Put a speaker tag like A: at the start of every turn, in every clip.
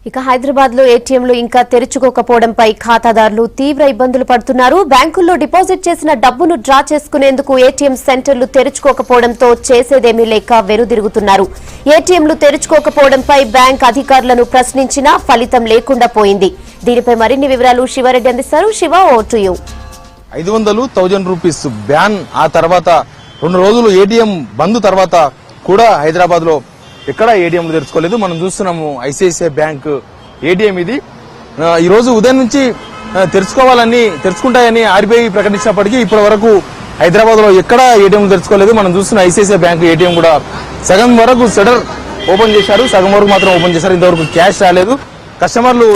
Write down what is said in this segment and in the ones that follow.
A: ఇక హైదరాబాద్ లో ఏటీఎంలు ఇంకా తెరుచుకోకపోవడంపై ఖాతాదారులు తీవ్ర ఇబ్బందులు పడుతున్నారు. బ్యాంకుల్లో డిపాజిట్ చేసిన డబ్బును డ్రా చేసుకునేందుకు ఏటీఎం సెంటర్లు తెరుచుకోకపోవడంతో చేసేదేమీ లేక వెనుదిరుగుతున్నారు. ఏటీఎంలు తెరుచుకోకపోవడంపై బ్యాంక్ అధికారులను ప్రశ్నించినా ఫలితం లేకుండా పోయింది. దీనిపై మరిన్ని వివరాలు శివారెడ్డి అందిస్తారు. Shiva, over to you.
B: 500,000 rupees ban ఆ తర్వాత 2 రోజులు ఏటీఎం బంద్ తర్వాత కూడా హైదరాబాద్ లో ఎక్కడ ఏటీఎంలు తెరుచుకోలేదు. మనం చూస్తున్నాము ఐసిఐసిఐ బ్యాంక్ ఏటీఎం ఇది. ఈ రోజు ఉదయం నుంచి తెరుచుకుంటాయని ఆర్బీఐ ప్రకటించినప్పటికీ ఇప్పటి వరకు హైదరాబాద్ లో ఎక్కడ ఏటీఎంలు తెరుచుకోలేదు. మనం చూస్తున్న ఐసిఐసిఐ బ్యాంక్ ఏటీఎం కూడా సగం వరకు షట్టర్ ఓపెన్ చేశారు, సగం వరకు మాత్రం ఓపెన్ చేశారు. ఇంతవరకు క్యాష్ రాలేదు. కస్టమర్లు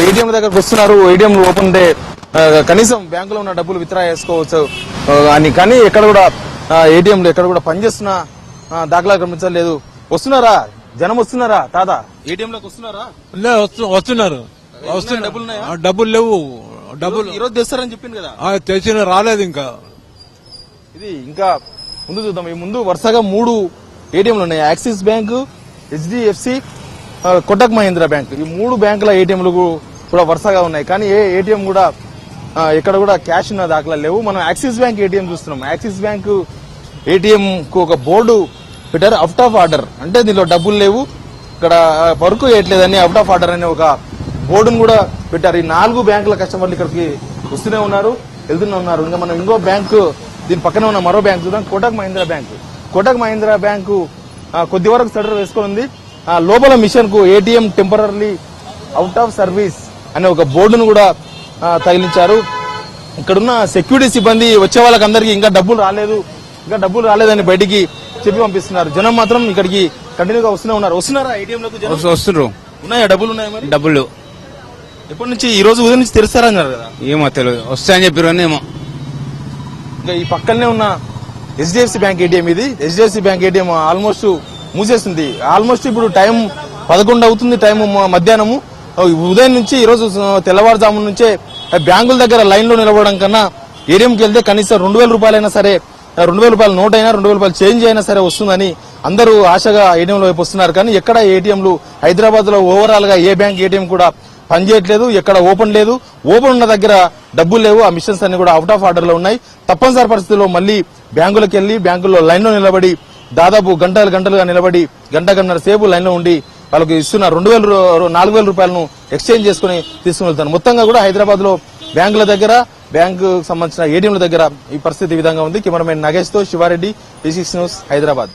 B: ఏటీఎం దగ్గరకు వస్తున్నారు. ఏటీఎంలు ఓపెన్ ఉంటే కనీసం బ్యాంకులో ఉన్న డబ్బులు విత్డ్రా చేసుకోవచ్చు అని, కానీ ఎక్కడ కూడా ఏటీఎంలు ఎక్కడ కూడా పనిచేస్తున్న దాఖలా గమనించలేదు. వస్తున్నారా జనం? వస్తున్నారా తాత? ఏటీఎం లోకి వస్తున్నారా?
C: వస్తున్నారు. డబ్బులు లేవు. డబ్బులు
B: ఈరోజు తెస్తారని చెప్పింది కదా,
C: తెచ్చిన రాలేదు. ఇంకా
B: ఇది ఇంకా ముందు చూద్దాం. ఈ ముందు వరుసగా 3 ఏటీఎంలు ఉన్నాయి. Axis bank, HDFC, Kotak Mahindra bank. ఈ 3 బ్యాంకుల ఏటీఎంలు కూడా వరుసగా ఉన్నాయి. కానీ ఏ ఏటీఎం కూడా ఎక్కడ కూడా క్యాష్ ఉన్న దాఖలా లేవు. మనం యాక్సిస్ బ్యాంక్ ఏటీఎం చూస్తున్నాం. యాక్సిస్ బ్యాంక్ ఏటీఎం కు ఒక బోర్డు పెట్టారు, అవుట్ ఆఫ్ ఆర్డర్. అంటే దీనిలో డబ్బులు లేవు, ఇక్కడ వర్క్ చేయట్లేదని అవుట్ ఆఫ్ ఆర్డర్ అనే ఒక బోర్డును కూడా పెట్టారు. ఈ 4 బ్యాంకుల కస్టమర్లు ఇక్కడికి వస్తూనే ఉన్నారు, వెళ్తూనే ఉన్నారు. ఇంకా మనం ఇంకో బ్యాంకు, దీని పక్కన ఉన్న మరో బ్యాంకు చూద్దాం, కోటక్ మహీంద్రా బ్యాంకు. కోటక్ మహీంద్రా బ్యాంకు కొద్ది వరకు షట్టర్ వేసుకుంది. లోపల మిషన్ కు ATM temporary out of service అనే ఒక బోర్డును కూడా తగిలించారు. ఇక్కడున్న సెక్యూరిటీ సిబ్బంది వచ్చే వాళ్ళకందరికీ ఇంకా డబ్బులు రాలేదని బయటికి చెప్పి పంపిస్తున్నారు. జనం మాత్రం ఇక్కడికి కంటిన్యూగా వస్తూనే ఉన్నారు. వస్తున్నారా ఏటీఎం లకు?
C: వస్తున్నారు.
B: ఉన్నాయా డబ్బులు? ఉన్నాయా? మరి
C: డబ్బులు
B: ఎప్పటి నుంచి? ఈ రోజు ఉదయం నుంచి తెరుస్తారన్నారు కదా.
C: ఏమో తెలియదు, వస్తాయని చెప్పారు. ఏమో
B: ఇంకా ఈ పక్కనే ఉన్న హెచ్డిఎఫ్సి బ్యాంక్ ఏటీఎం ఇది. హెచ్డిఎఫ్సి బ్యాంక్ ఏటీఎం ఆల్మోస్ట్ మూసేస్తుంది. ఆల్మోస్ట్ ఇప్పుడు టైం 11 అవుతుంది, టైం మధ్యాహ్నము. ఉదయం నుంచి ఈ రోజు తెల్లవారుజాము నుంచే బ్యాంకుల దగ్గర లైన్ లో నిలబడడం కన్నా ఏటీఎంకి వెళ్తే కనీసం 2,000 రూపాయలైనా సరే, 2,000 రూపాయల నోట్ అయినా, 2,000 రూపాయలు చేంజ్ అయినా సరే వస్తుందని అందరూ ఆశగా ఏటీఎంల వైపు వస్తున్నారు. కానీ ఎక్కడ ఏటీఎంలు హైదరాబాద్ లో ఓవరాల్ గా ఏ బ్యాంక్ ఏటీఎం కూడా పనిచేయట్లేదు. ఎక్కడ ఓపెన్ లేదు. ఓపెన్ ఉన్న దగ్గర డబ్బులు లేవు. ఆ మిషన్స్ అన్ని కూడా అవుట్ ఆఫ్ ఆర్డర్ లో ఉన్నాయి. తప్పనిసరి పరిస్థితుల్లో మళ్ళీ బ్యాంకులకు వెళ్లి బ్యాంకుల్లో లైన్ లో నిలబడి దాదాపు గంటలుగా నిలబడి గంటన్నర సేపు లైన్ లో ఉండి వాళ్ళకి ఇస్తున్న 4,000 రూపాయలను ఎక్స్చేంజ్ చేసుకుని తీసుకుని వెళ్తాను. మొత్తంగా కూడా హైదరాబాద్ లో బ్యాంకుల దగ్గర, బ్యాంకు సంబంధించిన ఏటీఎంల దగ్గర ఈ పరిస్థితి ఈ విధంగా ఉంది. కెమెరామెన్ నగేష్ తో శివారెడ్డి, P6 న్యూస్, హైదరాబాద్.